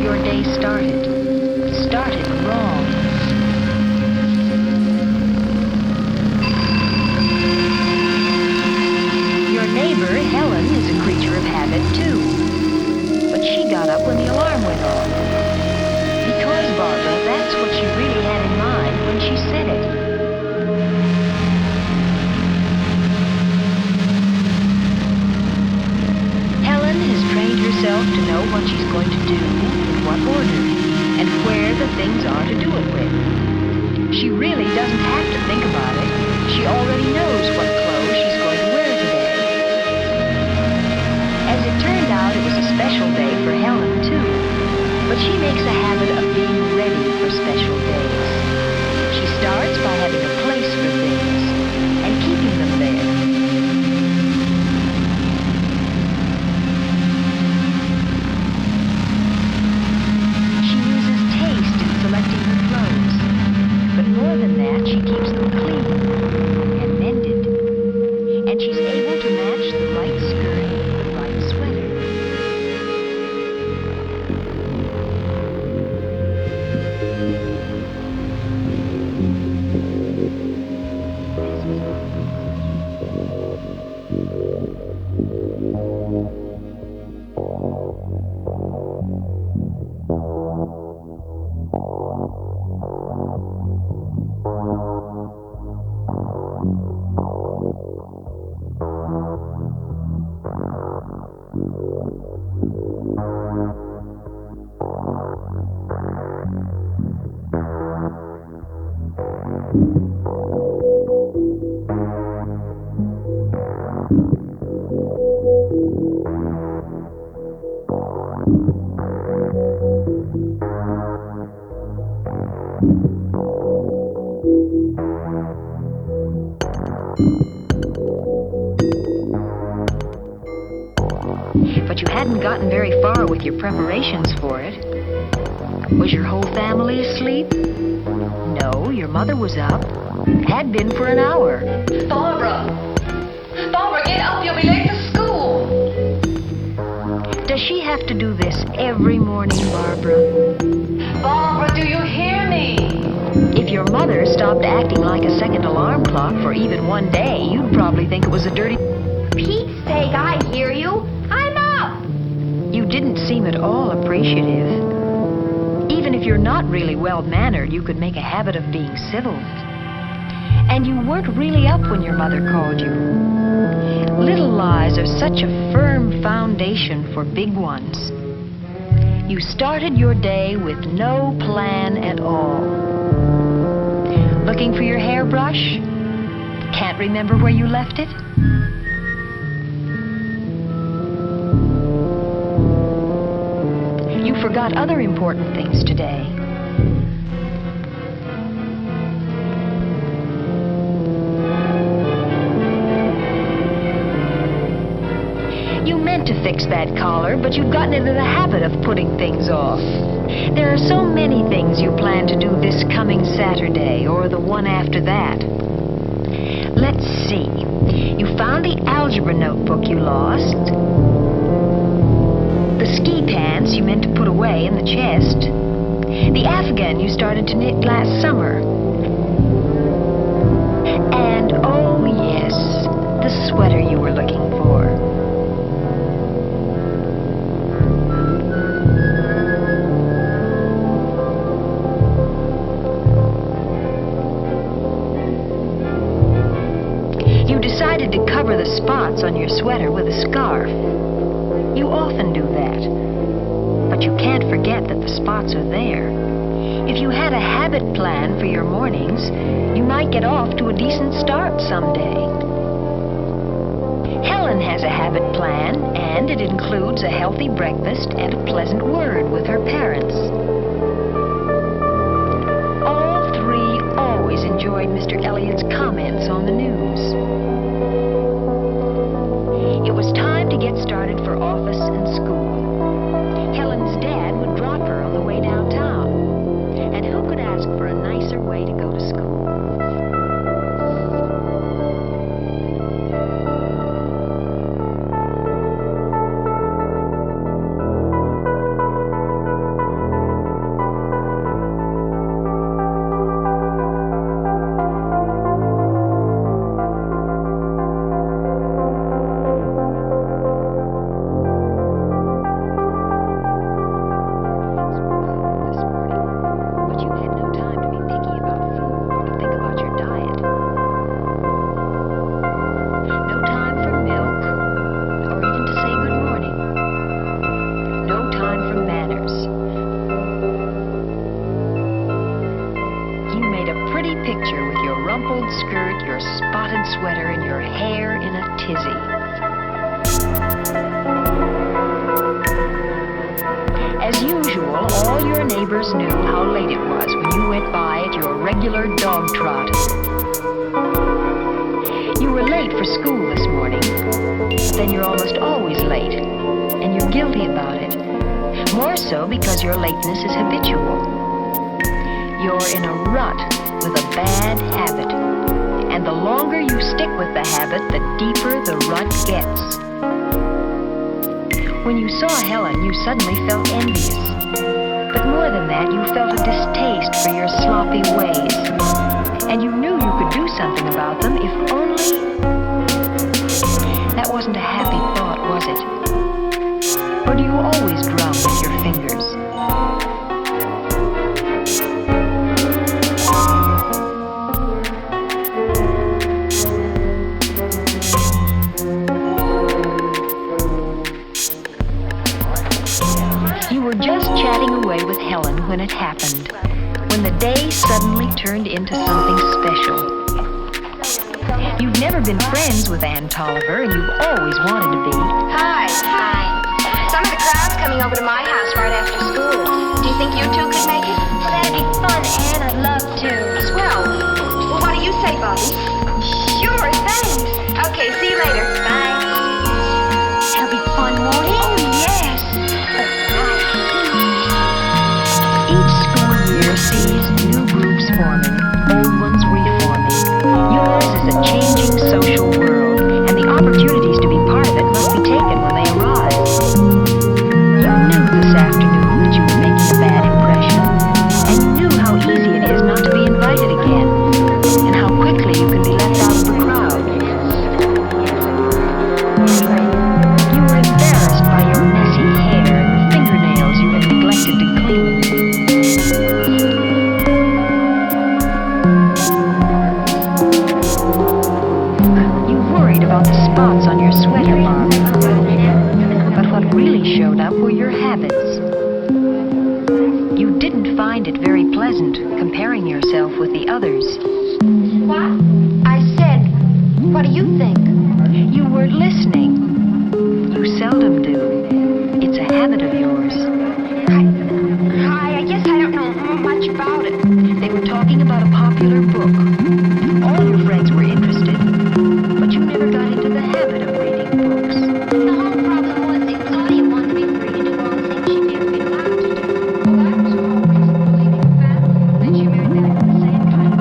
your day started. Started wrong. Your neighbor, Helen, is a creature of habit, too. But she got up when the alarm went off. Because, Barbara, that's what she really had in mind when she said it. Helen has trained herself to know what she's going to do, in what order, and where the things are to do it with. She really doesn't have to think about it. She already knows what clothes she's going to wear today. As it turned out, it was a special day for Helen, too. But she makes a habit of being ready for special days. She starts by having a place for things and keeping them there. She uses taste in selecting her clothes. But more than that, she keeps them clean and mended. And she's able to match the right skirt with the right sweater. But you hadn't gotten very far with your preparations for it. Was your whole family asleep? No, your mother was up. Had been for an hour. Barbara! Barbara, get up! You'll be late for school! Does she have to do this every morning, Barbara? Barbara, do you hear me? If your mother stopped acting like a second alarm clock for even one day, you'd probably think it was a dirty... Pete's sake, I hear you. I'm up! You didn't seem at all appreciative. Even if you're not really well-mannered, you could make a habit of being civil. And you weren't really up when your mother called you. Little lies are such a firm foundation for big ones. You started your day with no plan at all. Looking for your hairbrush? Can't remember where you left it? You forgot other important things today. You meant to fix that collar, but you've gotten into the habit of putting things off. There are so many things you plan to do this coming Saturday or the one after that. Let's see. You found the algebra notebook you lost. The ski pants you meant to put away in the chest. The afghan you started to knit last summer. And, oh yes, the sweater you were looking for. You decided to cover the spots on your sweater with a scarf. You often do that. But you can't forget that the spots are there. If you had a habit plan for your mornings, you might get off to a decent start someday. Helen has a habit plan, and it includes a healthy breakfast and a pleasant word with her parents. All three always enjoyed Mr. Elliott's comments on the news. It was time to get started for office and school. Helen's dad would drop her on the way downtown. And who could ask for a nicer way to go to school? neighbors knew how late it was when you went by at your regular dog trot. You were late for school this morning, but then you're almost always late, and you're guilty about it. More so because your lateness is habitual. You're in a rut with a bad habit, and the longer you stick with the habit, the deeper the rut gets. When you saw Helen, you suddenly felt envious. But more than that, you felt a distaste for your sloppy ways. And you knew you could do something about them if only... That wasn't a happy thought, was it? Or do you always drum with your fingers? You were just chatting away with Helen when it happened, when the day suddenly turned into something special. You've never been friends with Ann Tolliver, and you've always wanted to be. Hi. Some of the crowd's coming over to my house right after school. Do you think you two could make it? Well, that'd be fun, Ann. I'd love to. Swell. Well, what do you say, Bobby? Sure, thanks. Okay, see you later. Bye. That'll be fun, won't it? Oh, yes. Each school year sees new groups forming, old ones reforming. Yours is a changing social world, and the opportunities to be part of it must be taken when they arise. You knew this afternoon that you were making a bad impression, and you knew how easy it is not to be invited again, and how quickly you can be left out of the crowd. You were embarrassed by your messy hair and the fingernails you had neglected to clean. You worried about the spots on your sweater, Bob. But what really showed up were your habits. You didn't find it very pleasant comparing yourself with the others. What? I said, what do you think? You weren't listening. You seldom do. It's a habit of yours. I guess I don't know much about it. They were talking about a popular book. All your friends were interested, but you never got into the habit of reading books. The whole problem was that Claudia wanted to be free to do all the things she'd never been allowed to do. Well, that was the whole reason for leaving the family. Then she married that at the same time.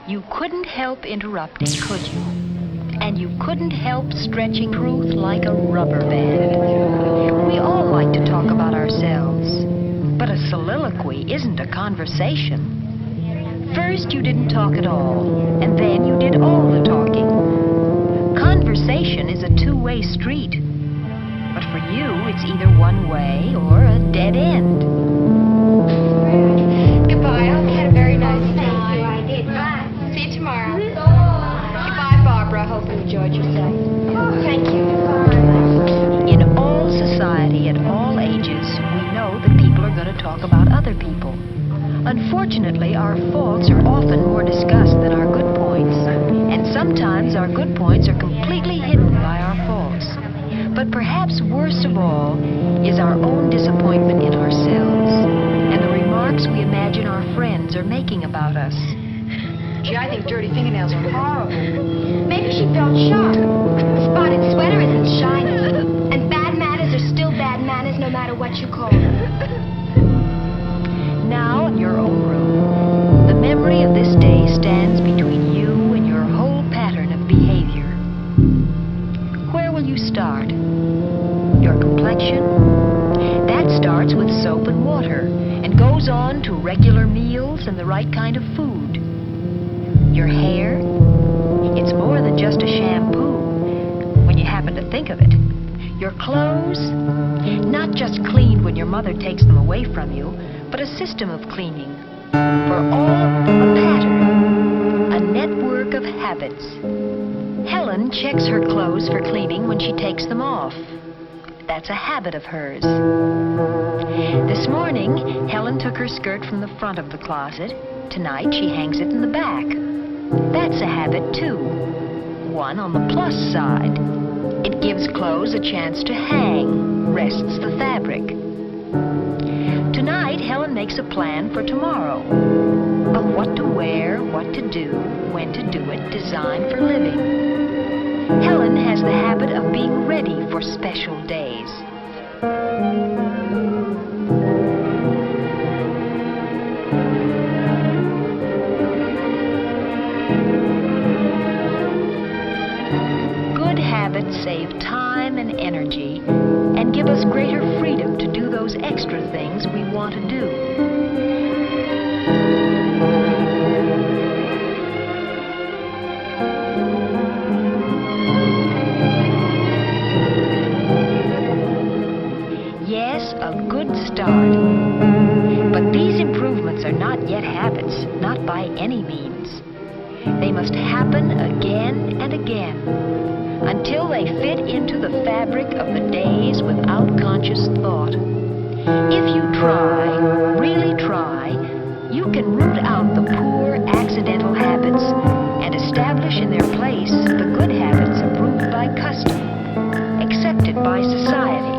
You couldn't help interrupting, could you? And you couldn't help stretching truth like a rubber band. We all like to talk about ourselves, but a soliloquy isn't a conversation. First, you didn't talk at all, and then you did all the talking. Conversation is a two-way street. But for you, it's either one way or a dead end. Goodbye. I hope you had a very nice time. Thank you. I did. Bye. See you tomorrow. Goodbye, Barbara. I hope you enjoyed yourself. Thank you. In all society, at all ages, we know that people are going to talk about other people. Unfortunately, our faults are often more discussed than our good points, and sometimes our good points are completely hidden by our faults. But perhaps worst of all is our own disappointment in ourselves and the remarks we imagine our friends are making about us. Gee, I think dirty fingernails are horrible. Maybe she felt shocked. A spotted sweater isn't shiny. And bad manners are still bad manners no matter what you call them. Now, in your own room, the memory of this day stands between you and your whole pattern of behavior. Where will you start? Your complexion? That starts with soap and water and goes on to regular meals and the right kind of food. Your hair? It's more than just a shampoo, when you happen to think of it. Your clothes? Not just cleaned when your mother takes them away from you, but a system of cleaning. For all a pattern, a network of habits. Helen checks her clothes for cleaning when she takes them off. That's a habit of hers. This morning, Helen took her skirt from the front of the closet. Tonight, she hangs it in the back. That's a habit, too. One on the plus side. It gives clothes a chance to hang, rests the fabric. Tonight, Helen makes a plan for tomorrow. Of what to wear, what to do, when to do it, designed for living. Helen has the habit of being ready for special days. Good habits save time and energy and give us greater freedom to do those extra things we want to do. Yes, a good start. But these improvements are not yet habits, not by any means. They must happen again and again, until they fit into the fabric of the days without conscious thought. If you try, really try, you can root out the poor, accidental habits and establish in their place the good habits approved by custom, accepted by society.